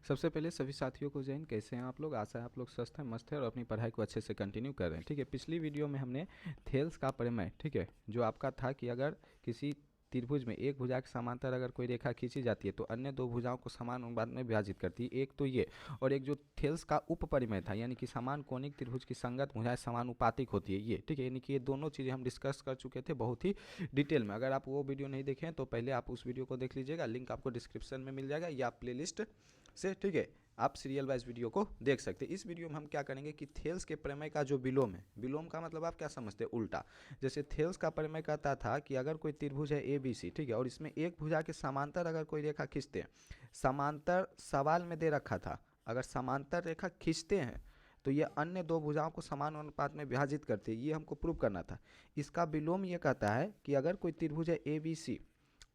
सबसे पहले सभी साथियों को जय हिंद। कैसे हैं आप लोग? आशा है आप लोग स्वस्थ हैं, मस्त हैं और अपनी पढ़ाई को अच्छे से कंटिन्यू कर रहे हैं। ठीक है, पिछली वीडियो में हमने थेल्स का प्रमेय, ठीक है, जो आपका था कि अगर किसी त्रिभुज में एक भुजा के समांतर अगर कोई रेखा खींची जाती है तो अन्य दो भुजाओं को समान अनुपात में विभाजित करती है। एक तो ये, और एक जो थेल्स का उपपरिमेय था, यानी कि समान कोणिक त्रिभुज की संगत भुजाएं समानुपातिक होती है, ये ठीक है। यानी कि ये दोनों चीज़ें हम डिस्कस कर चुके थे बहुत ही डिटेल में। अगर आप वो वीडियो नहीं देखें तो पहले आप उस वीडियो को देख लीजिएगा, लिंक आपको डिस्क्रिप्शन में मिल जाएगा या प्लेलिस्ट से, ठीक है, आप सीरियल वाइज वीडियो को देख सकते हैं। इस वीडियो में हम क्या करेंगे कि थेल्स के प्रमेय का जो विलोम है, विलोम का मतलब आप क्या समझते हैं? उल्टा। जैसे थेल्स का प्रमेय कहता था कि अगर कोई त्रिभुज है ए बी सी, ठीक है, और इसमें एक भुजा के समांतर अगर कोई रेखा खींचते हैं, समांतर सवाल में दे रखा था, अगर समांतर रेखा खींचते हैं तो ये अन्य दो भुजाओं को समान अनुपात में विभाजित करती है, ये हमको प्रूव करना था। इसका विलोम ये कहता है कि अगर कोई त्रिभुज है ए बी सी,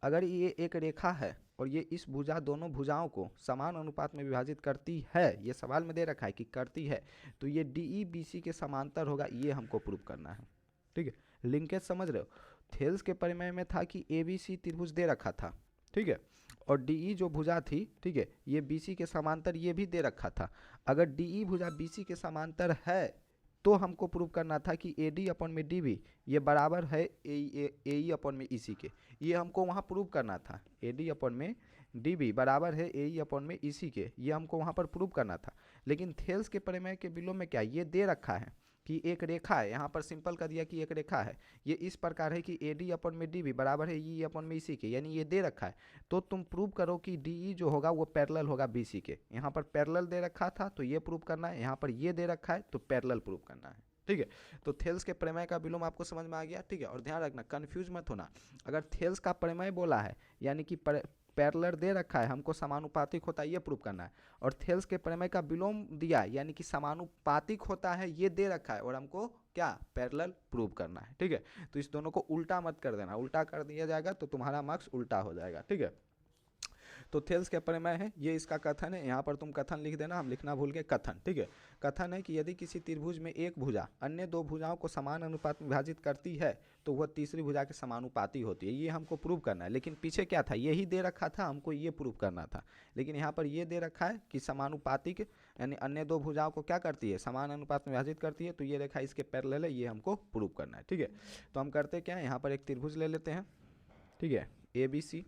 अगर ये एक रेखा है और ये इस भुजा दोनों भुजाओं को समान अनुपात में विभाजित करती है, ये सवाल में दे रखा है कि करती है, तो ये डी ई बी सी के समांतर होगा, ये हमको प्रूव करना है। ठीक है, लिंकेज समझ रहे हो? थेल्स के प्रमेय में था कि ए बी सी त्रिभुज दे रखा था, ठीक है, और डी ई जो भुजा थी, ठीक है, ये बी सी के समांतर ये भी दे रखा था। अगर डी ई भुजा बी सी के समांतर है तो हमको प्रूव करना था कि ए डी अपन में डी बी ये बराबर है ए ई अपन में ई सी के, ये हमको वहाँ प्रूव करना था। ए डी अपन में डी बी बराबर है ए ई अपन में ई सी के, ये हमको वहाँ पर प्रूव करना था। लेकिन थेल्स के प्रमेय के विलोम में क्या ये दे रखा है कि एक रेखा है, यहाँ पर सिंपल कर दिया कि एक रेखा है, ये इस प्रकार है कि ए डी अपन में डी बी बराबर है ई अपन में ई सी के, यानी ये दे रखा है। तो तुम प्रूव करो कि डी ई जो होगा वो पैरेलल होगा बी सी के। यहाँ पर पैरेलल दे रखा था तो ये प्रूव करना है, यहाँ पर ये दे रखा है तो पैरेलल प्रूव करना है। ठीक है, तो थेल्स के प्रमेय का विलोम आपको समझ में आ गया। ठीक है, और ध्यान रखना, कंफ्यूज मत होना। अगर थेल्स का प्रमेय बोला है यानी कि पैरेलल दे रखा है, हमको समानुपातिक होता है ये प्रूव करना है, और थेल्स के प्रमेय का विलोम दिया है यानी कि समानुपातिक होता है ये दे रखा है, और हमको क्या पैरेलल प्रूव करना है। ठीक है, तो इस दोनों को उल्टा मत कर देना, उल्टा कर दिया जाएगा तो तुम्हारा मार्क्स उल्टा हो जाएगा। ठीक है, तो थेल्स के प्रमेय है, ये इसका कथन है। यहाँ पर तुम कथन लिख देना, हम लिखना भूल गए कथन। ठीक है, कथन है कि यदि किसी त्रिभुज में एक भुजा अन्य दो भुजाओं को समान अनुपात में विभाजित करती है तो वह तीसरी भुजा के समानुपाती होती है, ये हमको प्रूव करना है। लेकिन पीछे क्या था, यही दे रखा था, हमको ये प्रूव करना था। लेकिन यहाँ पर ये दे रखा है कि समानुपातिक यानी अन्य दो भुजाओं को क्या करती है, समान अनुपात में विभाजित करती है, तो ये रेखा इसके पैरेलल है, ये हमको प्रूव करना है। ठीक है, तो हम करते क्या है, यहाँ पर एक त्रिभुज ले लेते हैं, ठीक है, ए बी सी,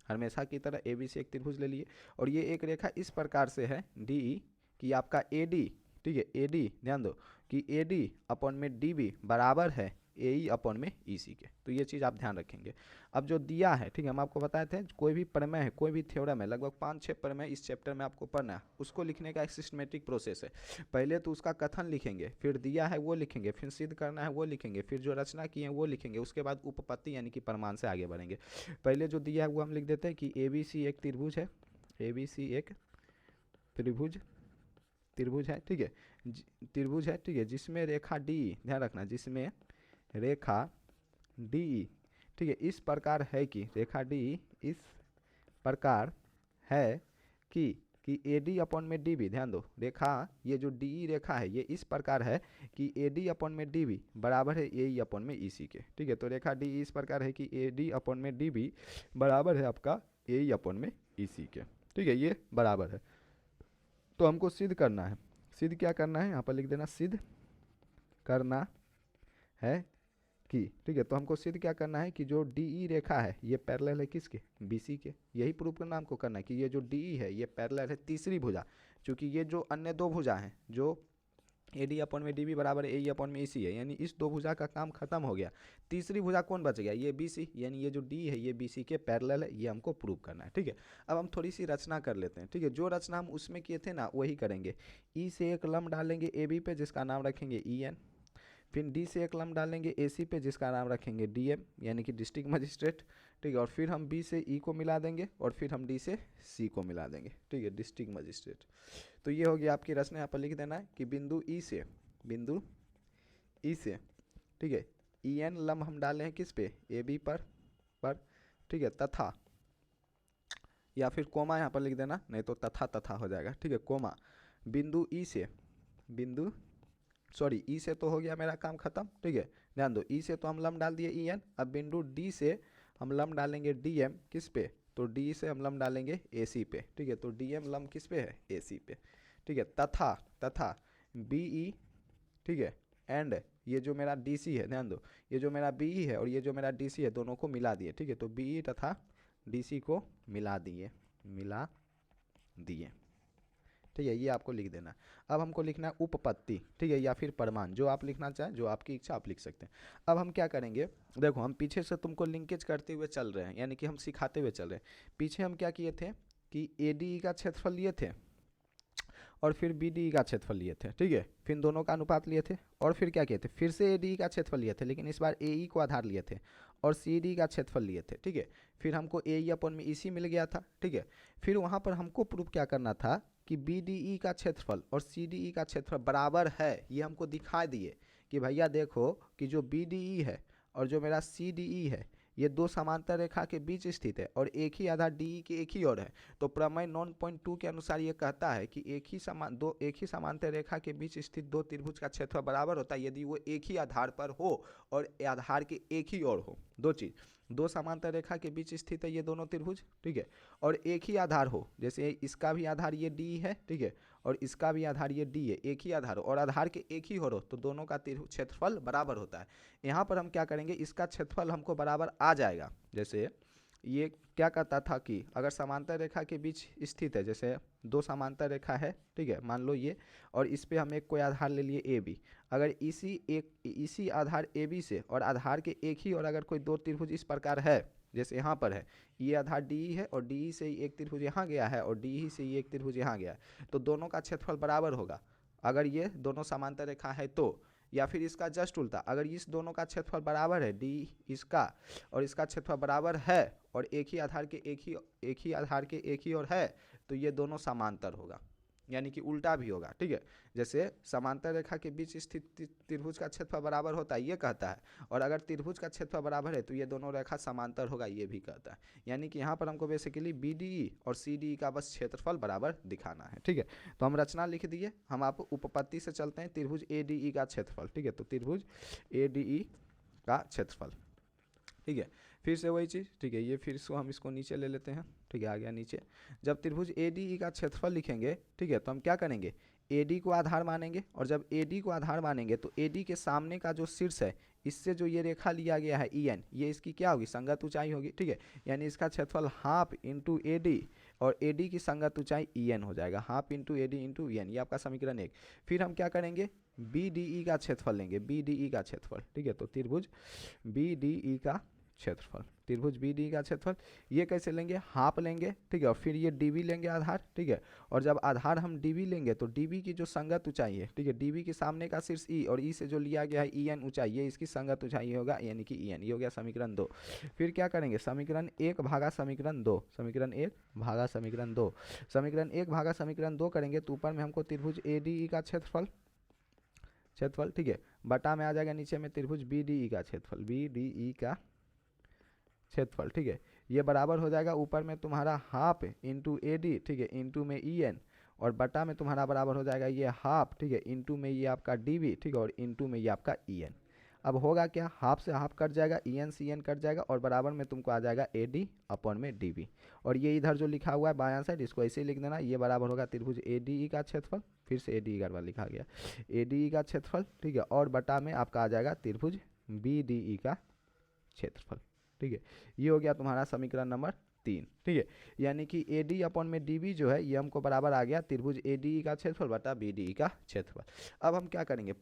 हमेशा की तरह ए बी सी एक त्रिभुज ले लिए, और ये एक रेखा इस प्रकार से है डी ई कि आपका ए डी, ठीक है, ए डी ध्यान दो कि ए डी अपन में डी बी बराबर है ए ई अपन में ई सी के, तो ये चीज़ आप ध्यान रखेंगे। अब जो दिया है, ठीक है, हम आपको बताए थे कोई भी प्रमेय है, कोई भी थ्योरम है, लगभग 5-6 प्रमेय इस चैप्टर में आपको पढ़ना है, उसको लिखने का एक सिस्टमेटिक प्रोसेस है। पहले तो उसका कथन लिखेंगे, फिर दिया है वो लिखेंगे, फिर सिद्ध करना है वो लिखेंगे, फिर जो रचना की है वो लिखेंगे, उसके बाद उपपत्ति यानी कि प्रमाण से आगे बढ़ेंगे। पहले जो दिया है वो हम लिख देते हैं कि ए बी सी एक त्रिभुज है, ए बी सी एक त्रिभुज है, ठीक है, त्रिभुज है, ठीक है, जिसमें रेखा डी, ध्यान रखना, जिसमें रेखा डी, ठीक है, इस प्रकार है कि रेखा डी इस प्रकार है कि ए डी अपन में डी बी, ध्यान दो, रेखा ये जो डी ई रेखा है ये इस प्रकार है कि ए डी अपन में डी बी बराबर है ए ई अपन में ई सी के। ठीक है, तो रेखा डी इस प्रकार है कि ए डी अपन में डी बी बराबर है आपका ए ई अपन में ई सी के। ठीक है, ये बराबर है, तो हमको सिद्ध करना है। सिद्ध क्या करना है, यहाँ पर लिख देना, सिद्ध करना है कि, ठीक है, तो हमको सिद्ध क्या करना है कि जो डी ई रेखा है ये पैरेलल है किसके, बी सी के, यही प्रूव करना हमको करना है कि ये जो डी ई है ये पैरेलल है तीसरी भुजा, क्योंकि ये जो अन्य दो भुजा हैं, जो ए डी अपन में डी बी बराबर ए ई अपन में ई सी है, यानी इस दो भुजा का काम खत्म हो गया, तीसरी भुजा कौन बच गया, ये बी सी, यानी ये जो डी है ये बी सी के पैरेलल है, ये हमको प्रूव करना है। ठीक है, अब हम थोड़ी सी रचना कर लेते हैं। ठीक है, जो रचना हम उसमें किए थे ना वही करेंगे। ई से एक लंब डालेंगे ए बी पे जिसका नाम रखेंगे ई एन, फिर डी से एक लंब डालेंगे ए सी पे जिसका नाम रखेंगे डी एम यानी कि डिस्ट्रिक्ट मजिस्ट्रेट। ठीक है, और फिर हम बी से ई को मिला देंगे और फिर हम डी से सी को मिला देंगे। ठीक है, डिस्ट्रिक्ट मजिस्ट्रेट। तो ये हो गया आपकी रचना। यहाँ पर लिख देना है कि बिंदु ई से, ठीक है, ई एन लंब हम डाले हैं किस पे, ए बी पर, ठीक है, तथा, या फिर कोमा यहाँ पर लिख देना, नहीं तो तथा हो जाएगा। ठीक है, कोमा बिंदु ई से, ई से तो हो गया मेरा काम खत्म। ठीक है, ध्यान दो, ई से तो हम लंब डाल दिए ई एन, अब बिंदु डी से हम लंब डालेंगे डी एम किस पे, तो डी से हम लंब डालेंगे ए सी पे, ठीक है। तो डी एम लंब किस पे है, ए सी पे, ठीक है। तथा बी ई, ठीक है, एंड ये जो मेरा डी सी है, ध्यान दो, ये जो मेरा बी ई है और ये जो मेरा डी सी है, दोनों को मिला दिए, ठीक है। तो बी ई तथा डी सी को मिला दिए, ठीक है। ये आपको लिख देना। अब हमको लिखना है उपपत्ति, ठीक है, या फिर प्रमाण, जो आप लिखना चाहें, जो आपकी इच्छा आप लिख सकते हैं। अब हम क्या करेंगे, देखो हम पीछे से तुमको लिंकेज करते हुए चल रहे हैं, यानी कि हम सिखाते हुए चल रहे हैं। पीछे हम क्या किए थे कि ए डी का क्षेत्रफल लिए थे और फिर बी डी का क्षेत्रफल लिए थे, ठीक है। फिर दोनों का अनुपात लिए थे और फिर क्या किए थे, फिर से ए डी का क्षेत्रफल लिए थे, लेकिन इस बार ए ई को आधार लिए थे और सी डी का क्षेत्रफल लिए थे, ठीक है। फिर हमको ए ई अपन में ई सी मिल गया था, ठीक है। फिर वहाँ पर हमको प्रूफ क्या करना था कि बी डी ई का क्षेत्रफल और सी डी ई का क्षेत्रफल बराबर है, ये हमको दिखा दिए कि भैया देखो कि जो बी डी ई है और जो मेरा सी डी ई है, ये दो समांतर रेखा के बीच स्थित है और एक ही आधार डी के एक ही ओर है। तो प्रमेय 9.2 के अनुसार ये कहता है कि एक ही समांतर रेखा के बीच स्थित दो त्रिभुज का क्षेत्रफल बराबर होता है यदि वो एक ही आधार पर हो और आधार के एक ही ओर हो। दो चीज, दो समांतर रेखा के बीच स्थित है ये दोनों त्रिभुज, ठीक है, और एक ही आधार हो, जैसे इसका भी आधार ये डी है, ठीक है, और इसका भी आधार ये डी है, एक ही आधार हो और आधार के एक ही हो तो दोनों का क्षेत्रफल बराबर होता है। यहाँ पर हम क्या करेंगे, इसका क्षेत्रफल हमको बराबर आ जाएगा। जैसे ये क्या कहता था कि अगर समांतर रेखा के बीच स्थित है, जैसे दो समांतर रेखा है, ठीक है, मान लो ये, और इस पे हम एक कोई आधार ले लिए ए बी, अगर इसी आधार ए बी से और आधार के एक ही और अगर कोई दो त्रिभुज इस प्रकार है, जैसे यहाँ पर है, ये आधार डी है और डी से ही एक त्रिभुज यहाँ गया है और डी से ही एक त्रिभुज यहाँ गया है, तो दोनों का क्षेत्रफल बराबर होगा अगर ये दोनों समांतर रेखा है तो। या फिर इसका जस्ट उल्टा, अगर इस दोनों का क्षेत्रफल बराबर है, डी इसका और इसका क्षेत्रफल बराबर है और एक ही आधार के एक ही और है, तो ये दोनों समांतर होगा, यानी कि उल्टा भी होगा, ठीक है। जैसे समांतर रेखा के बीच स्थित त्रिभुज का क्षेत्रफल बराबर होता है, ये कहता है, और अगर त्रिभुज का क्षेत्रफल बराबर है तो ये दोनों रेखा समांतर होगा, ये भी कहता है। यानी कि यहाँ पर हमको बेसिकली बी डी ई और सी डी ई का बस क्षेत्रफल बराबर दिखाना है, ठीक है। तो हम रचना लिख दिए, हम आपको उपपत्ति से चलते हैं, त्रिभुज ए डी ई का क्षेत्रफल, ठीक है। तो त्रिभुज ए डी ई का क्षेत्रफल, ठीक है। फिर से वही चीज़, ठीक है, ये फिर से हम इसको नीचे ले लेते हैं, ठीक है, आ गया नीचे। जब त्रिभुज ए डी ई का क्षेत्रफल लिखेंगे, ठीक है, तो हम क्या करेंगे, ए डी को आधार मानेंगे और जब ए डी को आधार मानेंगे तो ए डी के सामने का जो शीर्ष है, इससे जो ये रेखा लिया गया है ई एन, ये इसकी क्या होगी, संगत ऊंचाई होगी, ठीक है। यानी इसका क्षेत्रफल हाफ इंटू ए डी और ए डी की संगत ऊंचाई ई एन हो जाएगा, half into A D into E N, ये आपका समीकरण 1। फिर हम क्या करेंगे, बी डी ई का क्षेत्रफल लेंगे, बी डी ई का क्षेत्रफल, ठीक है। तो त्रिभुज बी डी ई का क्षेत्रफल, त्रिभुज बी डी का क्षेत्रफल, ये कैसे लेंगे, हाफ लेंगे, ठीक है, और फिर ये डी बी लेंगे आधार, ठीक है। और जब आधार हम डी बी लेंगे तो डी बी की जो संगत ऊंचाई है, ठीक है, डी बी के सामने का शीर्ष ई और ई से जो लिया गया है ई एन ऊंचाई, ये इसकी संगत ऊंचाई होगा, यानी कि ई एन, ये हो गया समीकरण 2। फिर क्या करेंगे, समीकरण 1 भागा समीकरण 2, समीकरण 1 भागा समीकरण 2, समीकरण 1 भागा समीकरण 2 करेंगे तो ऊपर में हमको त्रिभुज ए डी ई का क्षेत्रफल, ठीक है, बटा में आ जाएगा नीचे में त्रिभुज बी डी ई का क्षेत्रफल, बी डी ई का क्षेत्रफल, ठीक है। ये बराबर हो जाएगा ऊपर में तुम्हारा हाफ इंटू ए डी, ठीक है, इंटू में ई एन, और बटा में तुम्हारा बराबर हो जाएगा ये हाफ, ठीक है, इंटू में ये आपका डी बी, ठीक है, और इंटू में ये आपका ई एन। अब होगा क्या, हाफ से हाफ कट जाएगा, E N C N cut जाएगा और बराबर में तुमको आ जाएगा ए डी अपॉन में डी बी, और ये इधर जो लिखा हुआ है बायां साइड, इसको ऐसे ही लिख देना, ये बराबर होगा त्रिभुज ए डी ई का क्षेत्रफल, फिर से ए डी ई बार लिखा गया, ए डी ई का क्षेत्रफल, ठीक है, और बटा में आपका आ जाएगा त्रिभुज बी डी ई का क्षेत्रफल, ठीक है। ये हो गया तुम्हारा समीकरण नंबर 3, ठीक है। यानी कि ए डी अपॉन में डी बी जो है ये हमको बराबर आ गया त्रिभुज ए डी ई का क्षेत्रफल बटा बी डी ई का क्षेत्रफल। अब हम क्या करेंगे,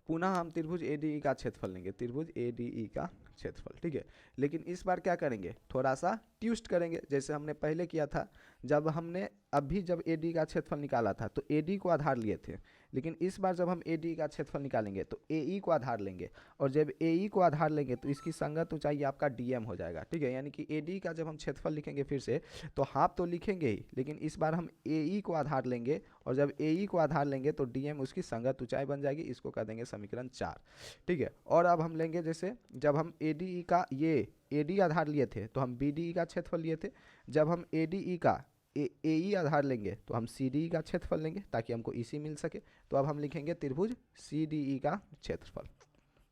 पुनः हम त्रिभुज ए डी ई का क्षेत्रफल लेंगे, त्रिभुज ए डी ई का क्षेत्रफल, ठीक है। लेकिन इस बार क्या करेंगे, थोड़ा सा ट्विस्ट करेंगे, जैसे हमने पहले किया था, जब हमने जब ए डी का क्षेत्रफल निकाला था तो ए डी को आधार लिए थे, लेकिन इस बार जब हम ए डी का क्षेत्रफल निकालेंगे तो ए ई को आधार लेंगे, और जब ए ई को आधार लेंगे तो इसकी संगत ऊंचाई आपका डी एम हो जाएगा, ठीक है। यानी कि ए डी का जब हम क्षेत्रफल लिखेंगे फिर से तो हाफ तो लिखेंगे ही, लेकिन इस बार हम ए ई को आधार लेंगे, और जब ए ई को आधार लेंगे तो डी एम उसकी संगत ऊंचाई बन जाएगी, इसको कर देंगे समीकरण 4, ठीक है। और अब हम लेंगे, जैसे जब हम ए डी ई का ये ए डी आधार लिए थे तो हम बी डी ई का क्षेत्रफल लिए थे, जब हम ए डी ई का ए ई आधार लेंगे तो हम सी डी ई का क्षेत्रफल लेंगे ताकि हमको ई सी मिल सके। तो अब हम लिखेंगे त्रिभुज सी डी ई का क्षेत्रफल,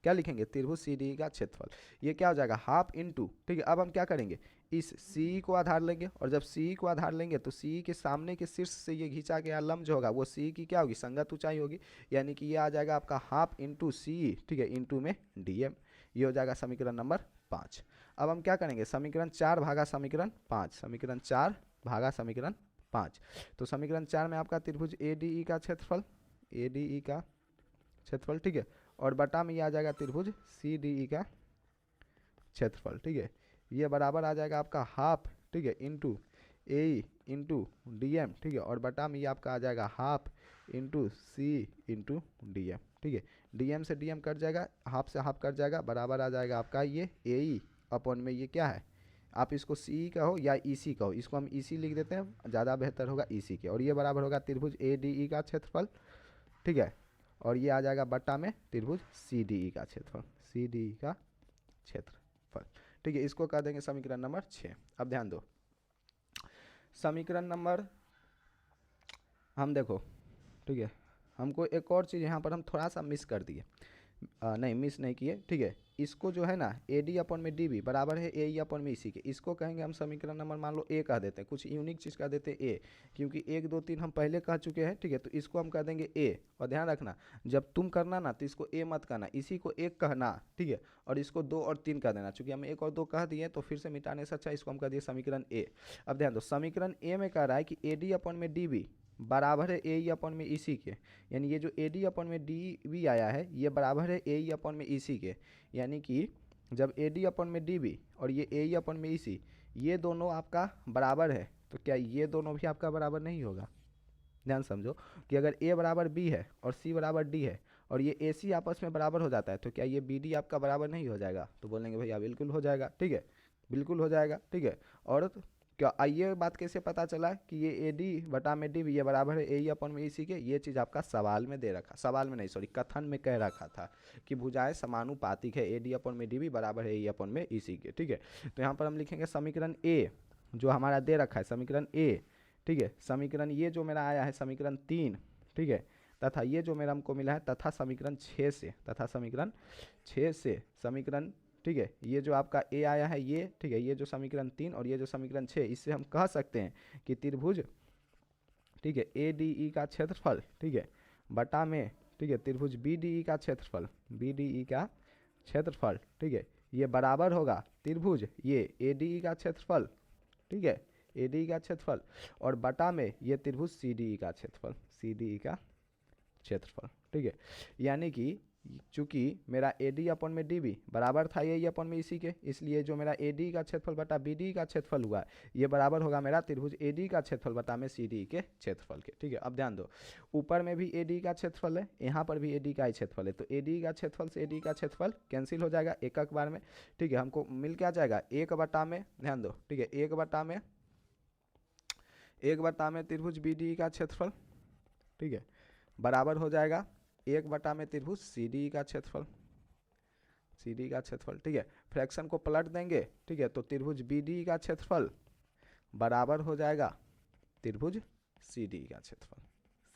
क्या लिखेंगे, त्रिभुज सी डी ई का क्षेत्रफल, ये क्या हो जाएगा हाफ इंटू, ठीक है। अब हम क्या करेंगे, इस सी को आधार लेंगे, और जब सी को आधार लेंगे तो सी के सामने के शीर्ष से ये खींचा गया लंब जो होगा वो सी की क्या होगी, संगत ऊंचाई होगी, यानी कि ये आ जाएगा आपका हाफ इंटू सी, ठीक है, इंटू में डीएम। ये हो जाएगा समीकरण नंबर 5। अब हम क्या करेंगे, समीकरण 4 भागा समीकरण 5, समीकरण 4 भागा समीकरण 5। तो समीकरण 4 में आपका त्रिभुज ए डी ई का क्षेत्रफल, ए डी ई का क्षेत्रफल, ठीक है, और बटा में ये आ जाएगा त्रिभुज सी डी ई का क्षेत्रफल, ठीक है, ये बराबर आ जाएगा आपका हाफ, ठीक है, इंटू ए इंटू डी एम, ठीक है, और बटा में ये आपका आ जाएगा हाफ इंटू सी इंटू डी एम, ठीक है, डी एम से डी एम कट जाएगा, हाफ से हाफ कट जाएगा, बराबर आ जाएगा आपका ये ए अपॉन में ये क्या है, आप इसको सी कहो या ई सी कहो, इसको हम ई सी लिख देते हैं, ज़्यादा बेहतर होगा ई सी के, और ये बराबर होगा त्रिभुज ए डी ई का क्षेत्रफल, ठीक है, और ये आ जाएगा बट्टा में त्रिभुज सी डी ई का क्षेत्रफल, सी डी ई का क्षेत्रफल, ठीक है, इसको कह देंगे समीकरण नंबर 6। अब ध्यान दो, समीकरण नंबर हम देखो, ठीक है, हमको एक और चीज़ यहाँ पर हम थोड़ा सा मिस कर दिए, नहीं मिस नहीं किए, ठीक है, इसको जो है ना ए डी अपॉन में डी बी बराबर है ए ई अपॉन में इसी के, इसको कहेंगे हम समीकरण नंबर मान लो ए कह देते हैं, कुछ यूनिक चीज़ कह देते हैं ए, क्योंकि 1 2 3 हम पहले कह चुके हैं, ठीक है, तो इसको हम कह देंगे ए। और ध्यान रखना जब तुम करना ना तो इसको ए मत कहना, इसी को 1 कहना, ठीक है, और इसको 2 और 3 कह देना, चूंकि हम 1 और 2 कह दिए तो फिर से मिटाने से अच्छा इसको हम कह दिए समीकरण ए। अब ध्यान दो, समीकरण ए में कह रहा है कि ए डी अपॉन में डी बी बराबर है ए ई अपॉन में इसी के, यानी ये जो ए डी अपॉन में डी बी आया है ये बराबर है ए ई अपॉन में इसी के, यानी कि जब ए डी अपॉन में डी बी और ये ए ई अपॉन में इसी ये दोनों आपका बराबर है, तो क्या ये दोनों भी आपका बराबर नहीं होगा। ध्यान समझो कि अगर ए बराबर बी है और सी बराबर डी है और ये ए सी आपस में बराबर हो जाता है, तो क्या ये बी डी आपका बराबर नहीं हो जाएगा, तो बोलेंगे भैया बिल्कुल हो जाएगा, ठीक है, बिल्कुल हो जाएगा, ठीक है। और क्या ये बात कैसे पता चला कि ये ए डी बटा में डी बी ये बराबर है ए ई अपॉन में ई सी के, ये चीज़ आपका सवाल में दे रखा, सवाल में नहीं सॉरी कथन में कह रखा था कि भुजाएं समानुपातिक है, ए डी अपॉन में डी बी बराबर है ए ई अपॉन में ई सी के, ठीक है। तो यहाँ पर हम लिखेंगे समीकरण ए जो हमारा दे रखा है, समीकरण ए, ठीक है, समीकरण ये जो मेरा आया है समीकरण 3, ठीक है, तथा ये जो मेरा हमको मिला है तथा समीकरण 6 से, तथा समीकरण 6 से समीकरण, ठीक है, ये जो आपका ए आया है ये, ठीक है, ये जो समीकरण 3 और ये जो समीकरण 6, इससे हम कह सकते हैं कि त्रिभुज, ठीक है, ए डी ई का क्षेत्रफल, ठीक है, बटा में, ठीक है, त्रिभुज बी डी ई का क्षेत्रफल, बी डी ई का क्षेत्रफल, ठीक है, ये बराबर होगा त्रिभुज ये ए डी ई का क्षेत्रफल, ठीक है, ए डी ई का क्षेत्रफल, और बटा में ये त्रिभुज सी डी ई का क्षेत्रफल, सी डी ई का क्षेत्रफल, ठीक है, यानी कि चूंकि मेरा ए डी अपॉन में डी बी बराबर था ए अपॉन में इसी के, इसलिए जो मेरा ए डी का क्षेत्रफल बटा बी डी का क्षेत्रफल हुआ ये बराबर होगा मेरा त्रिभुज ए डी का क्षेत्रफल बटा में सी डी के क्षेत्रफल के, ठीक है। अब ध्यान दो, ऊपर में भी ए डी का क्षेत्रफल है, यहाँ पर भी ए डी का ही क्षेत्रफल है, तो ए डी का क्षेत्रफल से ए डी का क्षेत्रफल कैंसिल हो जाएगा एक एक बार में, ठीक है, हमको मिल क्या जाएगा 1 बटा में, ध्यान दो, ठीक है, 1 बटा में त्रिभुज बी डी का क्षेत्रफल, ठीक है, बराबर हो जाएगा 1 बटा में त्रिभुज सी डी का क्षेत्रफल, सी डी का क्षेत्रफल, ठीक है, फ्रैक्शन को पलट देंगे, ठीक है, तो त्रिभुज बी डी का क्षेत्रफल बराबर हो जाएगा त्रिभुज सी डी का क्षेत्रफल,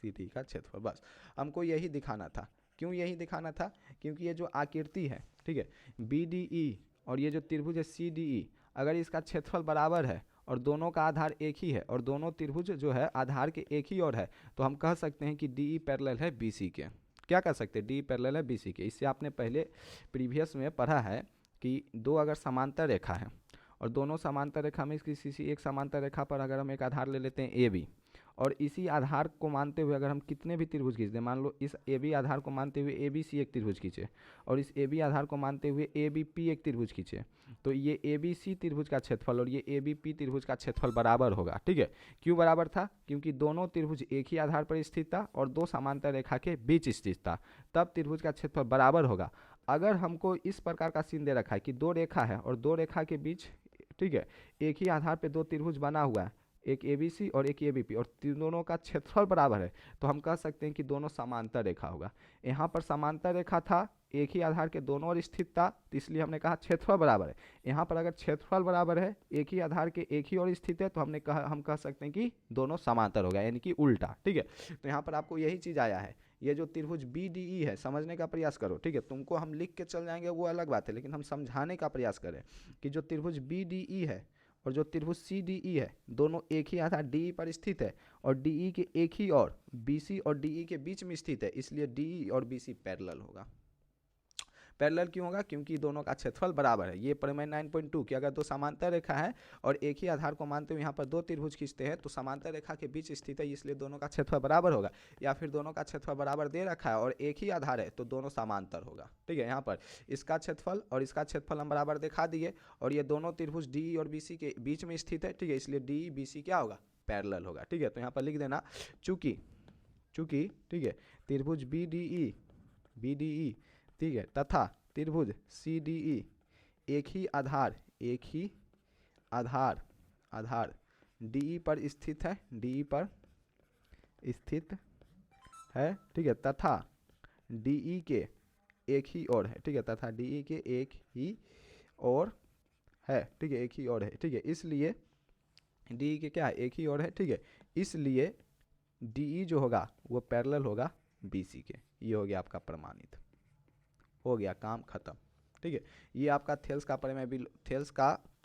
सी डी का क्षेत्रफल। बस हमको यही दिखाना था। क्यों यही दिखाना था, क्योंकि ये जो आकृति है, ठीक है, बी डी ई और ये जो त्रिभुज है सी डी ई, अगर इसका क्षेत्रफल बराबर है और दोनों का आधार एक ही है और दोनों त्रिभुज जो है आधार के एक ही ओर है, तो हम कह सकते हैं कि डी ई पैरेलल है बी सी के। क्या कह सकते हैं, डी पैरेलल है बी सी के। इससे आपने पहले प्रीवियस में पढ़ा है कि दो अगर समांतर रेखा है और दोनों समांतर रेखा में किसी एक समांतर रेखा पर अगर हम एक आधार ले लेते हैं ए बी, और इसी आधार को मानते हुए अगर हम कितने भी त्रिभुज खींच दें, मान लो इस ए बी आधार को मानते हुए ए बी सी एक त्रिभुज खींचे और इस ए बी आधार को मानते हुए ए बी पी एक त्रिभुज खींचे, तो ये ए बी सी त्रिभुज का क्षेत्रफल और ये ए बी पी त्रिभुज का क्षेत्रफल बराबर होगा, ठीक है। क्यों बराबर था, क्योंकि दोनों त्रिभुज एक ही आधार पर स्थित था और दो समांतर रेखा के बीच स्थित था, तब त्रिभुज का क्षेत्रफल बराबर होगा। अगर हमको इस प्रकार का सीन दे रखा है कि दो रेखा है और दो रेखा के बीच, ठीक है, एक ही आधार पे दो त्रिभुज बना हुआ है, एक ए बी सी और एक ए बी पी, और दोनों का क्षेत्रफल बराबर है, तो हम कह सकते हैं कि दोनों समांतर रेखा होगा। यहाँ पर समांतर रेखा था, एक ही आधार के दोनों ओर स्थित था, तो इसलिए हमने कहा क्षेत्रफल बराबर है। यहाँ पर अगर क्षेत्रफल बराबर है, एक ही आधार के एक ही ओर स्थित है, तो हम कह सकते हैं कि दोनों समांतर हो गया, यानी कि उल्टा, ठीक है। तो यहाँ पर आपको यही चीज़ आया है। ये जो त्रिभुज बी डी ई है, समझने का प्रयास करो, ठीक है। तुमको हम लिख के चल जाएंगे वो अलग बात है, लेकिन हम समझाने का प्रयास करें कि जो त्रिभुज बी डी ई है और जो त्रिभुज सी डी ई है दोनों एक ही आधार डी ई पर स्थित है और डी ई के एक ही और बी सी और डी ई के बीच में स्थित है, इसलिए डी ई और बी सी पैरेलल होगा। पैरेलल क्यों होगा? क्योंकि दोनों का क्षेत्रफल बराबर है। ये प्रमेय 9.2 कि अगर दो समांतर रेखा है और एक ही आधार को मानते हुए यहाँ पर दो त्रिभुज खींचते हैं तो समांतर रेखा के बीच स्थित है, इसलिए दोनों का क्षेत्रफल बराबर होगा। या फिर दोनों का क्षेत्रफल बराबर दे रखा है और एक ही आधार है तो दोनों समांतर होगा। ठीक है, यहाँ पर इसका क्षेत्रफल और इसका क्षेत्रफल हम बराबर दिखा दिए और ये दोनों त्रिभुज डी और बी सी के बीच में स्थित है। ठीक है, इसलिए डी बी सी क्या होगा? पैरेलल होगा। ठीक है, तो यहाँ पर लिख देना चूंकि ठीक है त्रिभुज बी डी ई ठीक है तथा त्रिभुज सी डी ई एक ही आधार डी ई पर स्थित है ठीक है तथा डी ई के एक ही और है। ठीक है, तथा डी ई के एक ही और है। ठीक है, एक ही और है। ठीक है, इसलिए डी ई के क्या है? एक ही और है। ठीक है, इसलिए डी ई जो होगा वो पैरेलल होगा बी सी के। ये हो गया आपका प्रमाणित, हो गया, काम खत्म। ठीक है, ये आपका थेल्स का प्रमेय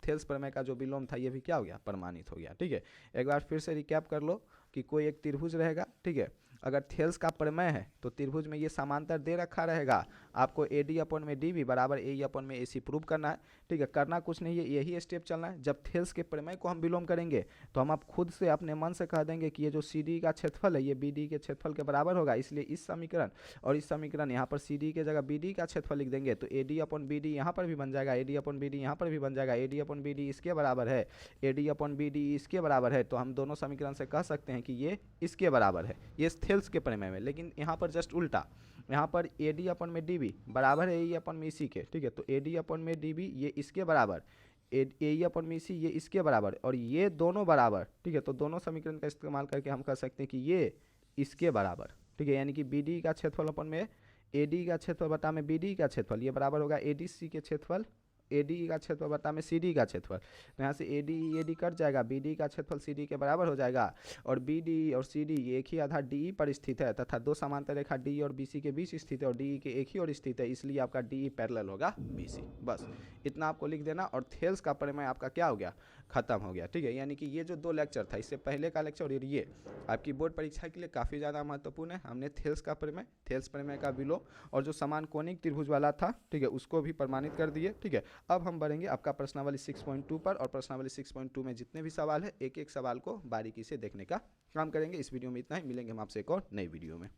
थेल्स प्रमेय का जो विलोम था ये भी क्या हो गया? प्रमाणित हो गया। ठीक है, एक बार फिर से रिकैप कर लो कि कोई एक त्रिभुज रहेगा। ठीक है, अगर थेल्स का प्रमेय है तो त्रिभुज में ये समांतर दे रखा रहेगा, आपको ए डी अपन में डी बी बराबर ए अपन में ए सी प्रूव करना है। ठीक है, करना कुछ नहीं है, यही स्टेप चलना है। जब थेल्स के प्रमेय को हम विलोम करेंगे तो हम आप खुद से अपने मन से कह देंगे कि ये जो सी डी का क्षेत्रफल है ये बी डी के क्षेत्रफल के बराबर होगा, इसलिए इस समीकरण और इस समीकरण यहाँ पर सी डी के जगह बी डी का क्षेत्रफल लिख देंगे तो A D upon B D यहाँ पर भी बन जाएगा, A D upon B D यहाँ पर भी बन जाएगा, A D upon B D इसके बराबर है, A D upon B D इसके बराबर है। तो हम दोनों समीकरण से कह सकते हैं कि ये इसके बराबर है, ये थेल्स के प्रमेय में। लेकिन यहाँ पर जस्ट उल्टा, यहाँ पर ए डी अपन में डी बी बराबर है ए अपन में इसी के। ठीक है, तो ए डी अपन में डी बी ये इसके बराबर, ए अपन में इसी ये इसके बराबर और ये दोनों बराबर। ठीक है, तो दोनों समीकरण का इस्तेमाल करके हम कह सकते हैं कि ये इसके बराबर। ठीक है, यानी कि बी डी का क्षेत्रफल अपन में ए डी का क्षेत्रफल बटा में बी डी का क्षेत्रफल ये बराबर होगा ए डी सी के क्षेत्रफल, ए डी का क्षेत्रफल बटा में सी डी का क्षेत्रफल। तो यहाँ से ए डी कट जाएगा, बी डी का क्षेत्रफल सी डी के बराबर हो जाएगा और बी डी और सी डी एक ही आधार डी ई पर स्थित है तथा दो समांतर रेखा डी और बी सी के बीच स्थित है और डी ई के एक ही और स्थित है, इसलिए आपका डी ई पैरेलल होगा बी सी। बस इतना आपको लिख देना और थेल्स का प्रमेय आपका क्या हो गया? खत्म हो गया। ठीक है, यानी कि ये जो दो लेक्चर था, इससे पहले का लेक्चर और ये आपकी बोर्ड परीक्षा के लिए काफ़ी ज़्यादा महत्वपूर्ण है। हमने थेल्स प्रमेय का विलोम और जो समान कोणिक त्रिभुज वाला था, ठीक है, उसको भी प्रमाणित कर दिए। ठीक है, अब हम बढ़ेंगे आपका प्रश्नावली 6.2 पर और प्रश्नावली 6.2 में जितने भी सवाल है एक एक सवाल को बारीकी से देखने का काम करेंगे। इस वीडियो में इतना ही, मिलेंगे हम आपसे एक और नई वीडियो में।